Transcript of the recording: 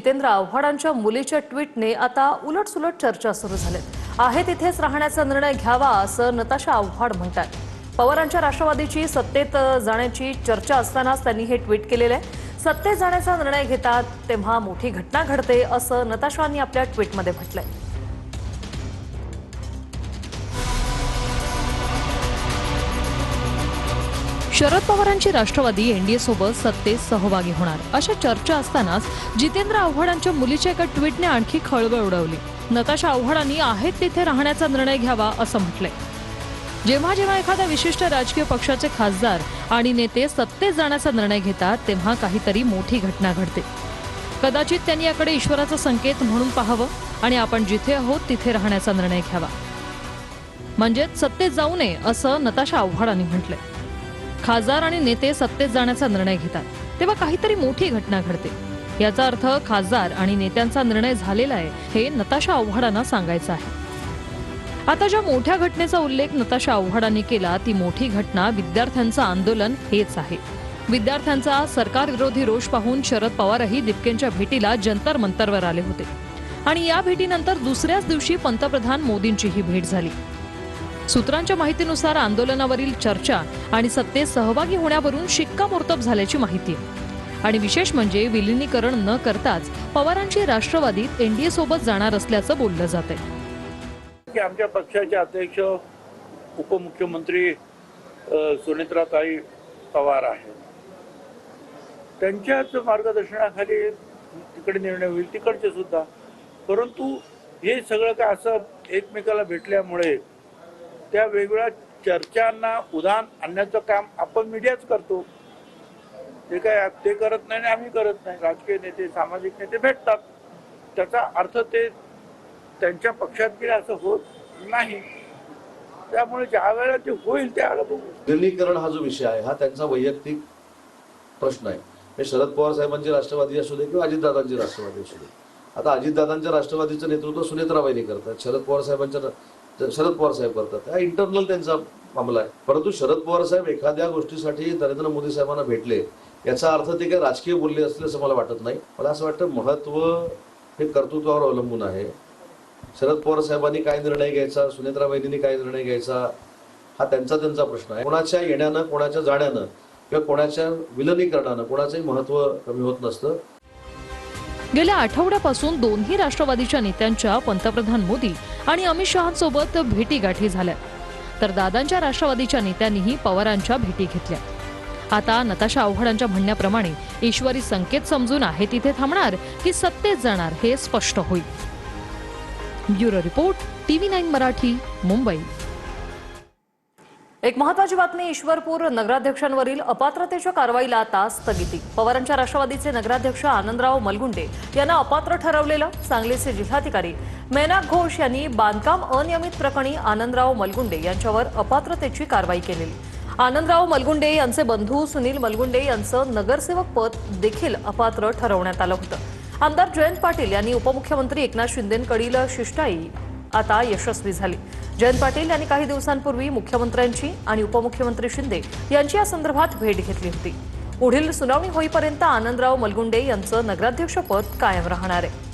जितेंद्र आव्हाडांच्या मुलीच्या ट्विटने आता उलटसुलट चर्चा सुरू झालीत। आहे तिथेच राहण्याचा निर्णय घ्यावा असं नताशा आव्हाड म्हणतात। पवारांच्या राष्ट्रवादीची सत्तेत जाण्याची चर्चा असतानाच त्यांनी हे ट्विट केलेले आहे। सत्तेत जाण्याचा निर्णय घेतात तेव्हा मोठी घटना घडते असं नताशांनी आपल्या ट्विटमध्ये म्हटलंय। शरद पवारांची राष्ट्रवादी एनडीए सोबत सत्तेत सहभागी होणार अशा चर्चा असतानाच जितेंद्र आव्हाडांच्या मुलीच्या एका ट्विटने आणखी खळबळ उडवली। नताशा आव्हाडांनी आहेत तिथे राहण्याचा निर्णय घ्यावा असं म्हटलंय। जेव्हा जेव्हा एखाद्या विशिष्ट राजकीय पक्षाचे खासदार आणि नेते सत्तेत जाण्याचा निर्णय घेतात तेव्हा काहीतरी मोठी घटना घडते। कदाचित त्यांनी याकडे ईश्वराचा संकेत म्हणून पाहावं आणि आपण जिथे आहोत तिथे राहण्याचा निर्णय घ्यावा, म्हणजेच सत्तेत जाऊ नये असं नताशा आव्हाडांनी म्हटलंय। खासदार आणि नेते सत्तेत जाण्याचा निर्णय घेतात तेव्हा काहीतरी मोठी घटना घडते, याचा अर्थ खासदार आणि नेत्यांचा निर्णय झालेला आहे हे नताशा आव्हाडांना सांगायचं आहे। आता ज्या मोठ्या घटनेचा उल्लेख नताशा आव्हाडांनी केला ती मोठी घटना विद्यार्थ्यांचं आंदोलन हेच आहे। विद्यार्थ्यांचा सरकार विरोधी रोष पाहून शरद पवारही दिपकेंच्या भेटीला जंतर मंतरवर आले होते आणि या भेटीनंतर दुसऱ्याच दिवशी पंतप्रधान मोदींचीही भेट झाली। सूत्रांच्या माहितीनुसार आंदोलनावरील चर्चा आणि सत्तेत सहभागी होण्यावरून शिक्कामोर्तब झाल्याची माहिती आहे आणि विशेष म्हणजे विलीनीकरण न करताच पवारांची राष्ट्रवादीत एनडीए सोबत जाणार असल्याचं बोललं जातंय। की आमच्या पक्षाचे अध्यक्ष उपमुख्यमंत्री सुनेत्राताई पवार आहेत, त्यांच्याच मार्गदर्शनाखाली तिकडे निर्णय होईल, तिकडचे सुद्धा। परंतु हे सगळं काय असं एकमेकाला भेटल्यामुळे त्या वेगवेगळ्या चर्चांना उधाण आणण्याचं काम आपण मीडियाच करतो। ते काय ते करत नाही आणि आम्ही करत नाही। राजकीय नेते सामाजिक नेते भेटतात, त्याचा अर्थ ते त्यांच्या पक्षात गेले असं होत नाही। त्यामुळे ज्या वेळेला ते होईल त्यावेळेला बघू। विलीनीकरण हा जो विषय आहे हा त्यांचा वैयक्तिक प्रश्न आहे। हे शरद पवार साहेबांची राष्ट्रवादी असू दे किंवा अजितदादांची राष्ट्रवादी असू दे। आता अजितदादांच्या राष्ट्रवादीचं नेतृत्व सुनेत्राबाईंनी करतात, शरद पवार साहेब करतात, हा इंटरनल त्यांचा मामला आहे। परंतु शरद पवार साहेब एखाद्या गोष्टीसाठी नरेंद्र मोदी साहेबांना भेटले याचा अर्थ ते काही राजकीय बोलले असतील असं मला वाटत नाही। मला असं वाटतं महत्त्व हे कर्तृत्वावर अवलंबून आहे। शरद पवार साहेबांनी काय निर्णय घ्यायचा, सुनेत्राबाईंनी काय निर्णय घ्यायचा हा त्यांचा प्रश्न आहे। कोणाच्या येण्यानं, कोणाच्या जाण्यानं किंवा कोणाच्या विलीनीकरणानं कोणाचंही महत्त्व कमी होत नसतं। गेल्या आठवड्यापासून दोन्ही राष्ट्रवादीच्या नेत्यांच्या पंतप्रधान मोदी आणि अमित शहांसोबत भेटीगाठी झाल्या, तर दादांच्या राष्ट्रवादीच्या नेत्यांनीही पवारांच्या भेटी घेतल्या। आता नताशा आव्हाडांच्या म्हणण्याप्रमाणे ईश्वरी संकेत समजून आहे तिथे थांबणार की सत्तेत जाणार हे स्पष्ट होईल। Bureau report, TV9 Marathi, Mumbai. एक महत्त्वाची बातमी, ईश्वरपूर नगराध्यक्षांवरील अपात्रतेच्या कारवाईला आता स्थगिती। पवारांच्या राष्ट्रवादीचे नगराध्यक्ष आनंदराव मलगुंडे यांना अपात्र ठरवलेलं सांगलीचे जिल्हाधिकारी मैनाक घोष यांनी बांधकाम अनियमित प्रकरणी आनंदराव मलगुंडे यांच्यावर अपात्रतेची कारवाई केलेली। आनंदराव मलगुंडे यांचे बंधू सुनील मलगुंडे यांचं नगरसेवक पद देखील अपात्र ठरवण्यात आलं होतं। आमदार जयंत पाटील यांनी उपमुख्यमंत्री एकनाथ शिंदेंकडील शिष्टाई आता यशस्वी झाली। जयंत पाटील यांनी काही दिवसांपूर्वी मुख्यमंत्र्यांची आणि उपमुख्यमंत्री शिंदे यांची या संदर्भात भेट घेतली होती। पुढील सुनावणी होईपर्यंत आनंदराव मलगुंडे यांचं नगराध्यक्षपद कायम राहणार आहे।